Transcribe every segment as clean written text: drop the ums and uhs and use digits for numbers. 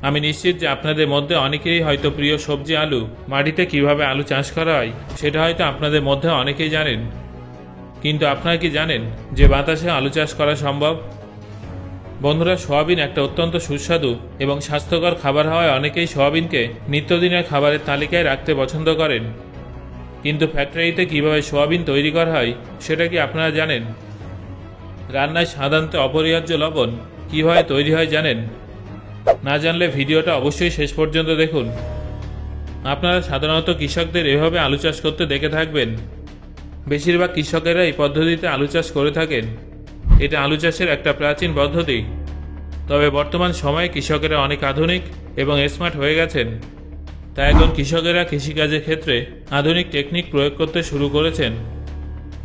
আমি নিশ্চিত যে আপনাদের মধ্যে অনেকেরই হয়তো প্রিয় সবজি আলু। মাটিতে কিভাবে আলু চাষ করা হয় সেটা হয়তো আপনাদের মধ্যে অনেকেই জানেন, কিন্তু আপনারা কি জানেন যে বাতাসে আলু চাষ করা সম্ভব? বন্ধুরা, সয়াবিন একটা অত্যন্ত সুস্বাদু এবং স্বাস্থ্যকর খাবার হওয়ায় অনেকেই সয়াবিনকে নিত্যদিনের খাবারের তালিকায় রাখতে পছন্দ করেন। কিন্তু ফ্যাক্টরিতে কিভাবে সয়াবিন তৈরি করা হয় সেটা কি আপনারা জানেন? রান্নায় সাধারণত অপরিহার্য লবণ কিভাবে তৈরি হয় জানেন? না জানলে ভিডিওটা অবশ্যই শেষ পর্যন্ত দেখুন। আপনারা সাধারণত কৃষকদের এভাবে আলু চাষ করতে দেখে থাকবেন। বেশিরভাগ কৃষকেরা এই পদ্ধতিতে আলু চাষ করে থাকেন। এটা আলু চাষের একটা প্রাচীন পদ্ধতি, তবে বর্তমান সময়ে কৃষকেরা অনেক আধুনিক এবং স্মার্ট হয়ে গেছেন। তাই এখন কৃষকেরা কৃষিকাজের ক্ষেত্রে আধুনিক টেকনিক প্রয়োগ করতে শুরু করেছেন।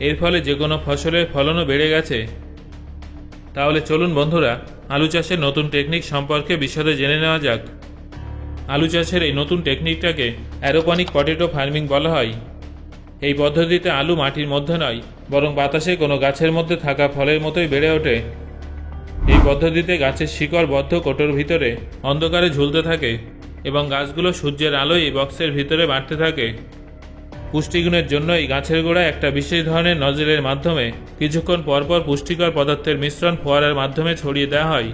এর ফলে যে কোনো ফসলের ফলনও বেড়ে গেছে। তাহলে চলুন বন্ধুরা, আলু চাষের নতুন টেকনিক সম্পর্কে বিশদে জেনে নেওয়া যাক। আলু চাষের এই নতুন টেকনিকটাকে অ্যারোপনিক পটেটো ফার্মিং বলা হয়। এই পদ্ধতিতে আলু মাটির মধ্যে নয়, বরং বাতাসে কোনো গাছের মধ্যে থাকা ফলের মতোই বেড়ে ওঠে। এই পদ্ধতিতে গাছের শিকড় বদ্ধ কোটোর ভিতরে অন্ধকারে ঝুলতে থাকে এবং গাছগুলো সূর্যের আলোয় এই বক্সের ভিতরে বাড়তে থাকে। পুষ্টিগুণের জন্য এই গাছের গোড়ায় একটা বিশেষ ধরনের নজেলের মাধ্যমে কিছুক্ষণ পরপর পুষ্টিকর পদার্থের মিশ্রণ ফোয়ারার মাধ্যমে ছড়িয়ে দেওয়া হয়।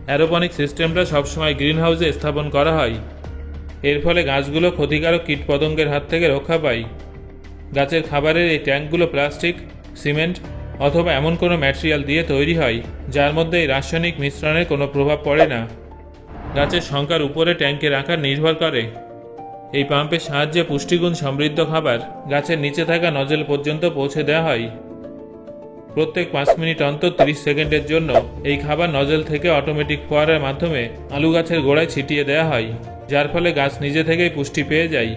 অ্যারোপনিক সিস্টেমটা সবসময় গ্রিন হাউসে স্থাপন করা হয়। এর ফলে গাছগুলো ক্ষতিকারক কীটপতঙ্গের হাত থেকে রক্ষা পায়। গাছের খাবারের এই ট্যাঙ্কগুলো প্লাস্টিক, সিমেন্ট অথবা এমন কোনো ম্যাটেরিয়াল দিয়ে তৈরি হয় যার মধ্যে এই রাসায়নিক মিশ্রণের কোনো প্রভাব পড়ে না। গাছের সংখ্যার উপরে ট্যাঙ্কের আকার নির্ভর করে। এই পাম্পের সাহায্যে পুষ্টিগুণ সমৃদ্ধ খাবার গাছের নিচে থাকা নজেল পর্যন্ত পৌঁছে দেওয়া হয়। প্রত্যেক 5 মিনিট অন্তর 30 সেকেন্ডের জন্য এই খাবার নজেল থেকে অটোমেটিক ফোয়ারার মাধ্যমে আলু গাছের গোড়ায় ছিটিয়ে দেওয়া হয়, যার ফলে গাছ নিজে থেকেই পুষ্টি পেয়ে যায়।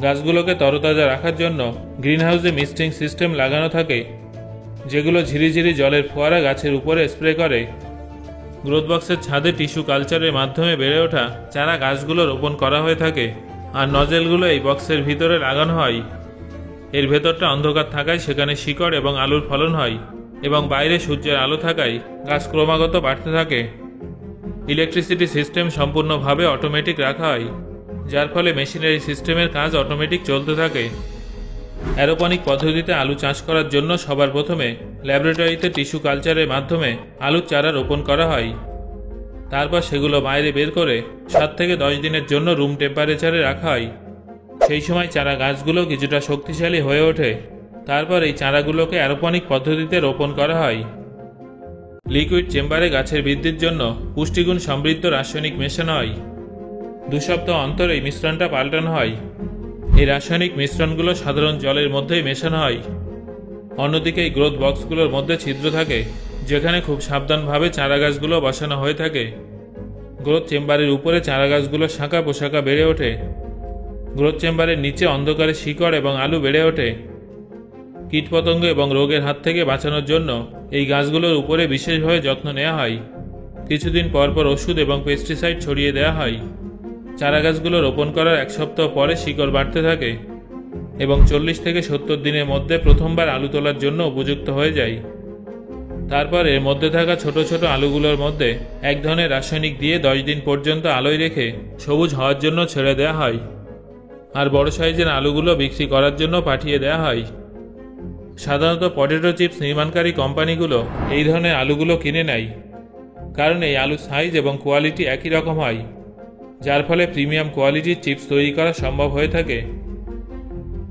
গাছগুলোকে তরতাজা রাখার জন্য গ্রিনহাউসে মিস্টিং সিস্টেম লাগানো থাকে, যেগুলো ঝিরিঝিরি জলের ফোয়ারা গাছের উপরে স্প্রে করে। গ্রোথ বক্সের ছাদে টিস্যু কালচারের মাধ্যমে বেড়ে ওঠা চারা গাছগুলো রোপণ করা হয়ে থাকে, আর নজেলগুলো এই বক্সের ভিতরে লাগানো হয়। এর ভেতরটা অন্ধকার থাকায় সেখানে শিকড় এবং আলুর ফলন হয়, এবং বাইরে সূর্যের আলো থাকায় গাছ ক্রমাগত বাড়তে থাকে। ইলেকট্রিসিটি সিস্টেম সম্পূর্ণভাবে অটোমেটিক রাখা হয়, যার ফলে মেশিনারি সিস্টেমের কাজ অটোমেটিক চলতে থাকে। অ্যারোপনিক পদ্ধতিতে আলু চাষ করার জন্য সবার প্রথমে ল্যাবরেটরিতে টিস্যু কালচারের মাধ্যমে আলুর চারা রোপণ করা হয়। তারপর সেগুলো বাইরে বের করে 7 থেকে 10 দিনের জন্য রুম টেম্পারেচারে রাখা হয়। সেই সময় চারা গাছগুলো কিছুটা শক্তিশালী হয়ে ওঠে। তারপর এই চারাগুলোকে অ্যারোপনিক পদ্ধতিতে রোপণ করা হয়। লিকুইড চেম্বারে গাছের বৃদ্ধির জন্য পুষ্টিগুণ সমৃদ্ধ রাসায়নিক মেশানো হয়। 2 সপ্তাহ অন্তর এই মিশ্রণটা পাল্টানো হয়। এই রাসায়নিক মিশ্রণগুলো সাধারণ জলের মধ্যেই মেশানো হয়। অন্যদিকে এই গ্রোথ বক্সগুলোর মধ্যে ছিদ্র থাকে, যেখানে খুব সাবধানভাবে চারা গাছগুলো বসানো হয়ে থাকে। গ্রোথ চেম্বারের উপরে চারা গাছগুলো শাখা পোশাখা বেড়ে ওঠে। গ্রোথ চেম্বারের নিচে অন্ধকারে শিকড় এবং আলু বেড়ে ওঠে। কীটপতঙ্গ এবং রোগের হাত থেকে বাঁচানোর জন্য এই গাছগুলোর উপরে বিশেষভাবে যত্ন নেওয়া হয়। কিছুদিন পরপর ওষুধ এবং পেস্টিসাইড ছড়িয়ে দেওয়া হয়। চারা গাছগুলো রোপণ করার 1 সপ্তাহ পরে শিকড় বাড়তে থাকে এবং 40 থেকে 70 দিনের মধ্যে প্রথমবার আলু তোলার জন্য উপযুক্ত হয়ে যায়। তারপর এর মধ্যে থাকা ছোট ছোট আলুগুলোর মধ্যে এক ধরনের রাসায়নিক দিয়ে 10 দিন পর্যন্ত আলোয় রেখে সবুজ হওয়ার জন্য ছেড়ে দেওয়া হয়, আর বড় সাইজের আলুগুলো বিক্রি করার জন্য পাঠিয়ে দেওয়া হয়। সাধারণত পটেটো চিপস নির্মাণকারী কোম্পানিগুলো এই ধরনের আলুগুলো কিনে নেয়, কারণ এই আলুর সাইজ এবং কোয়ালিটি একই রকম হয়, যার ফলে প্রিমিয়াম কোয়ালিটির চিপস তৈরি করা সম্ভব হয়ে থাকে।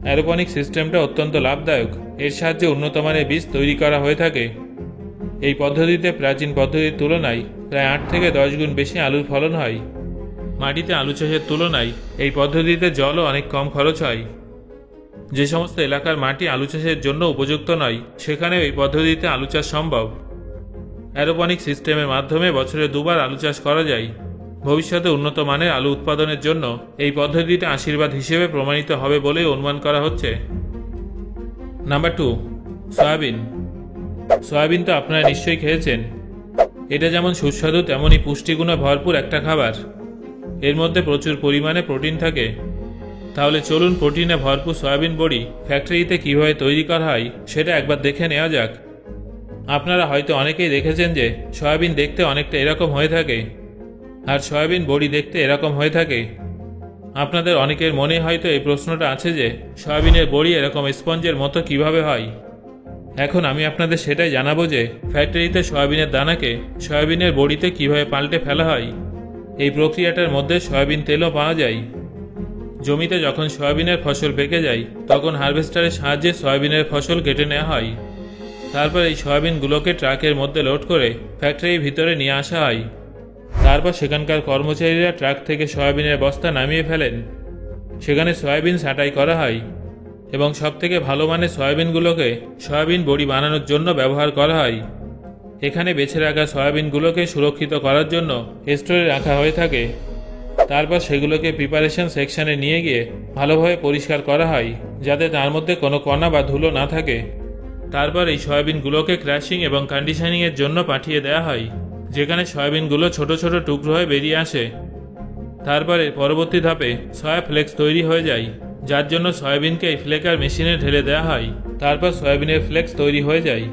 অ্যারোপনিক সিস্টেমটা অত্যন্ত লাভদায়ক। এর সাহায্যে উন্নত মানের বীজ তৈরি করা হয়ে থাকে। এই পদ্ধতিতে প্রাচীন পদ্ধতির তুলনায় প্রায় 8 থেকে 10 গুণ বেশি আলুর ফলন হয়। মাটিতে আলু চাষের তুলনায় এই পদ্ধতিতে জলও অনেক কম খরচ হয়। যে সমস্ত এলাকার মাটি আলু চাষের জন্য উপযুক্ত নয়, সেখানেও এই পদ্ধতিতে আলু চাষ সম্ভব। অ্যারোপনিক সিস্টেমের মাধ্যমে বছরে 2 বার আলু চাষ করা যায়। ভবিষ্যতে উন্নত মানের আলু উৎপাদনের জন্য এই পদ্ধতিটা আশীর্বাদ হিসেবে প্রমাণিত হবে বলেই অনুমান করা হচ্ছে। Number 2, soybean. সয়াবিন তো আপনারা নিশ্চয়ই খেয়েছেন। এটা যেমন সুস্বাদু তেমনই পুষ্টিগুণে ভরপুর একটা খাবার। এর মধ্যে প্রচুর পরিমাণে প্রোটিন থাকে। তাহলে চলুন প্রোটিনে ভরপুর সয়াবিন বড়ি ফ্যাক্টরিতে কীভাবে তৈরি করা হয় সেটা একবার দেখে নেওয়া যাক। আপনারা হয়তো অনেকেই দেখেছেন যে সয়াবিন দেখতে অনেকটা এরকম হয়ে থাকে। আর সয়াবিন বড়ি দেখতে এরকম হয়ে থাকে। আপনাদের অনেকের মনে হয়তো এই প্রশ্নটা আছে যে সয়াবিনের বড়ি এরকম স্পঞ্জের মতো কিভাবে হয়। এখন আমি আপনাদের সেটাই জানাবো যে ফ্যাক্টরিতে সয়াবিনের দানাকে সয়াবিনের বড়িতে কিভাবে পাল্টে ফেলা হয়। এই প্রক্রিয়াটার মধ্যে সয়াবিন তেলও পাওয়া যায়। জমিতে যখন সয়াবিনের ফসল পেকে যায় তখন হারভেস্টারের সাহায্যে সয়াবিনের ফসল কেটে নেওয়া হয়। তারপর এই সয়াবিনগুলোকে ট্রাকের মধ্যে লোড করে ফ্যাক্টরির ভিতরে নিয়ে আসা হয়। তারপর সেখানকার কর্মচারীরা ট্রাক থেকে সয়াবিনের বস্তা নামিয়ে ফেলেন। সেখানে সয়াবিন ছাঁটাই করা হয় এবং সবথেকে ভালো মানের সয়াবিনগুলোকে সয়াবিন বড়ি বানানোর জন্য ব্যবহার করা হয়। এখানে বেছে রাখা সয়াবিনগুলোকে সুরক্ষিত করার জন্য স্টোরে রাখা হয়ে থাকে। তারপর সেগুলোকে প্রিপারেশন সেকশনে নিয়ে গিয়ে ভালোভাবে পরিষ্কার করা হয় যাতে তার মধ্যে কোনো কণা বা ধুলো না থাকে। তারপর এই সয়াবিনগুলোকে ক্র্যাশিং এবং কন্ডিশনিংয়ের জন্য পাঠিয়ে দেওয়া হয়, যেখানে সয়াবিনগুলো ছোট ছোট টুকরো হয়ে বেরিয়ে আসে। তারপরে পরবর্তী ধাপে সয়া ফ্লেক্স তৈরি হয়ে যায়, যার জন্য সয়াবিনকে এই ফ্লেকার মেশিনে ঢেলে দেওয়া হয়। তারপর সয়াবিনের ফ্লেক্স তৈরি হয়ে যায়।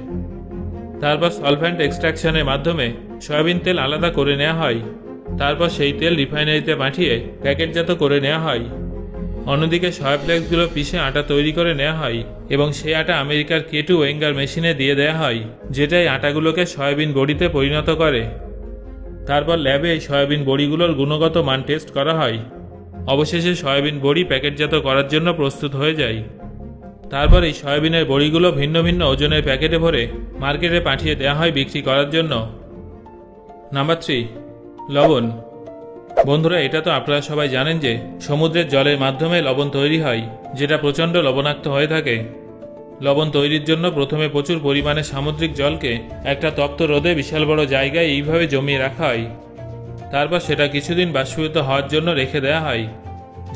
তারপর সলভেন্ট এক্সট্রাকশনের মাধ্যমে সয়াবিন তেল আলাদা করে নেওয়া হয়। তারপর সেই তেল রিফাইনারিতে পাঠিয়ে প্যাকেটজাত করে নেওয়া হয়। অন্যদিকে সয়া ফ্লেক্সগুলো পিষে আটা তৈরি করে নেওয়া হয় এবং সেই আটা আমেরিকার কেটু ওয়েঙ্গার মেশিনে দিয়ে দেওয়া হয়, যেটাই আটাগুলোকে সয়াবিন বড়িতে পরিণত করে। তারপর ল্যাবে এই সয়াবিন বড়িগুলোর গুণগত মান টেস্ট করা হয়। অবশেষে সয়াবিন বড়ি প্যাকেটজাত করার জন্য প্রস্তুত হয়ে যায়। তারপর এই সয়াবিনের বড়িগুলো ভিন্ন ভিন্ন ওজনের প্যাকেটে ভরে মার্কেটে পাঠিয়ে দেওয়া হয় বিক্রি করার জন্য। নাম্বার 3, লবণ। বন্ধুরা, এটা তো আপনারা সবাই জানেন যে সমুদ্রের জলের মাধ্যমে লবণ তৈরি হয়, যেটা প্রচণ্ড লবণাক্ত হয়ে থাকে। লবণ তৈরির জন্য প্রথমে প্রচুর পরিমাণে সামুদ্রিক জলকে একটা তপ্ত রোদে বিশাল বড় জায়গায় এইভাবে জমিয়ে রাখা হয়। তারপর সেটা কিছুদিন বাষ্পীভূত হওয়ার জন্য রেখে দেওয়া হয়,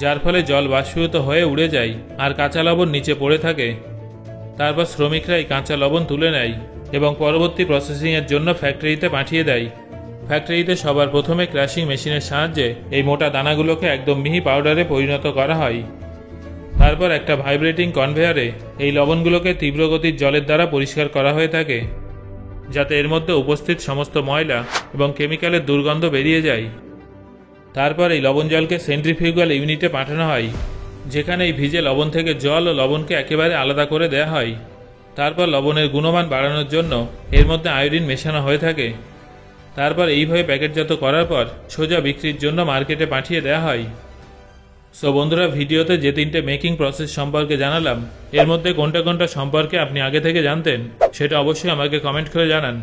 যার ফলে জল বাষ্পীভূত হয়ে উড়ে যায় আর কাঁচা লবণ নিচে পড়ে থাকে। তারপর শ্রমিকরা এই কাঁচা লবণ তুলে নেয় এবং পরবর্তী প্রসেসিংয়ের জন্য ফ্যাক্টরিতে পাঠিয়ে দেয়। ফ্যাক্টরিতে সবার প্রথমে ক্র্যাশিং মেশিনের সাহায্যে এই মোটা দানাগুলোকে একদম মিহি পাউডারে পরিণত করা হয়। তারপর একটা ভাইব্রেটিং কনভেয়ারে এই লবণগুলোকে তীব্র গতির জলের দ্বারা পরিষ্কার করা হয়ে থাকে, যাতে এর মধ্যে উপস্থিত সমস্ত ময়লা এবং কেমিক্যালের দুর্গন্ধ বেরিয়ে যায়। তারপর এই লবণ জলকে সেন্ট্রিফিউগাল ইউনিটে পাঠানো হয়, যেখানে এই ভিজে লবণ থেকে জল ও লবণকে একেবারে আলাদা করে দেওয়া হয়। তারপর লবণের গুণমান বাড়ানোর জন্য এর মধ্যে আয়োডিন মেশানো হয়ে থাকে। তারপর এইভাবে প্যাকেটজাত করার পর সোজা বিক্রির জন্য মার্কেটে পাঠিয়ে দেওয়া হয়। সো বন্ধুরা, ভিডিওতে যে 3টে মেকিং প্রসেস সম্পর্কে জানালাম, এর মধ্যে কোনটা কোনটা সম্পর্কে আপনি আগে থেকে জানতেন সেটা অবশ্যই আমাকে কমেন্ট করে জানান।